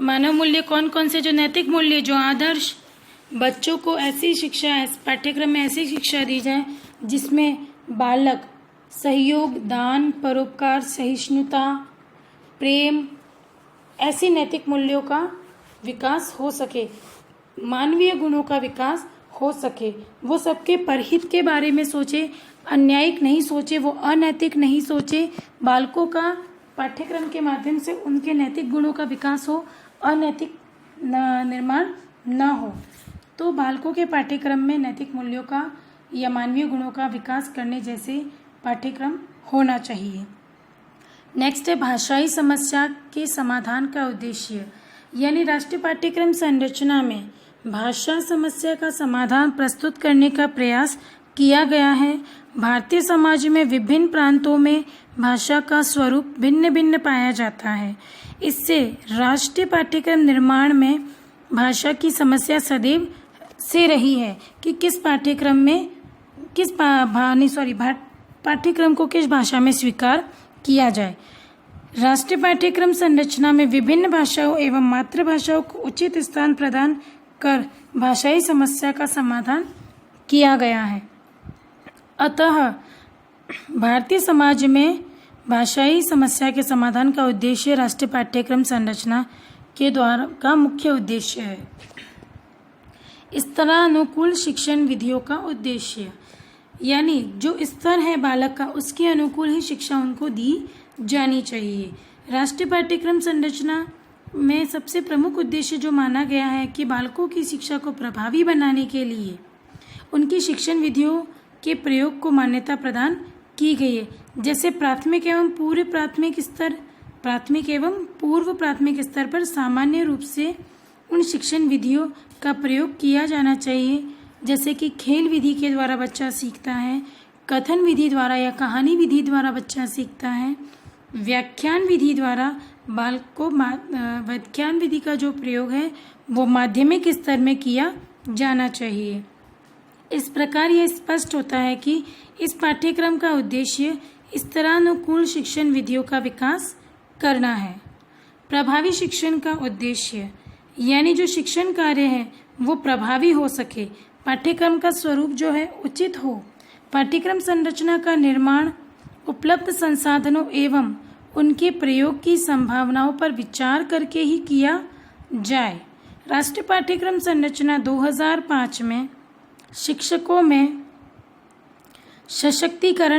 मानव मूल्य कौन कौन से? जो नैतिक मूल्य, जो आदर्श। बच्चों को ऐसी शिक्षा, पाठ्यक्रम में ऐसी शिक्षा दी जाए जिसमें बालक सहयोग, दान, परोपकार, सहिष्णुता, प्रेम, ऐसी नैतिक मूल्यों का विकास हो सके, मानवीय गुणों का विकास हो सके। वो सबके परहित के बारे में सोचे, अन्यायिक नहीं सोचे, वो अनैतिक नहीं सोचे। बालकों का पाठ्यक्रम के माध्यम से उनके नैतिक गुणों का विकास हो, अनैतिक निर्माण न हो। तो बालकों के पाठ्यक्रम में नैतिक मूल्यों का या मानवीय गुणों का विकास करने जैसे पाठ्यक्रम होना चाहिए। नेक्स्ट है भाषाई समस्या के समाधान का उद्देश्य, यानी राष्ट्रीय पाठ्यक्रम संरचना में भाषा समस्या का समाधान प्रस्तुत करने का प्रयास किया गया है। भारतीय समाज में विभिन्न प्रांतों में भाषा का स्वरूप भिन्न भिन्न पाया जाता है। इससे राष्ट्रीय पाठ्यक्रम निर्माण में भाषा की समस्या सदैव से रही है कि किस पाठ्यक्रम में पाठ्यक्रम को किस भाषा में स्वीकार किया जाए। राष्ट्रीय पाठ्यक्रम संरचना में विभिन्न भाषाओं एवं मातृभाषाओं को उचित स्थान प्रदान कर भाषाई समस्या का समाधान किया गया है। अतः भारतीय समाज में भाषाई समस्या के समाधान का उद्देश्य राष्ट्रीय पाठ्यक्रम संरचना के द्वारा का मुख्य उद्देश्य है। इस तरह अनुकूल शिक्षण विधियों का उद्देश्य, यानी जो स्तर है बालक का उसके अनुकूल ही शिक्षा उनको दी जानी चाहिए। राष्ट्रीय पाठ्यक्रम संरचना में सबसे प्रमुख उद्देश्य जो माना गया है कि बालकों की शिक्षा को प्रभावी बनाने के लिए उनकी शिक्षण विधियों के प्रयोग को मान्यता प्रदान की गई है। जैसे प्राथमिक एवं पूर्व प्राथमिक स्तर पर सामान्य रूप से उन शिक्षण विधियों का प्रयोग किया जाना चाहिए, जैसे कि खेल विधि के द्वारा बच्चा सीखता है, कथन विधि द्वारा या कहानी विधि द्वारा बच्चा सीखता है, व्याख्यान विधि द्वारा व्याख्यान विधि का जो प्रयोग है वो माध्यमिक स्तर में किया जाना चाहिए। इस प्रकार यह स्पष्ट होता है कि इस पाठ्यक्रम का उद्देश्य इस तरह अनुकूल शिक्षण विधियों का विकास करना है। प्रभावी शिक्षण का उद्देश्य, यानी जो शिक्षण कार्य है वो प्रभावी हो सके, पाठ्यक्रम का स्वरूप जो है उचित हो, पाठ्यक्रम संरचना का निर्माण उपलब्ध संसाधनों एवं उनके प्रयोग की संभावनाओं पर विचार करके ही किया जाए। राष्ट्रीय पाठ्यक्रम संरचना 2005 में शिक्षकों में सशक्तिकरण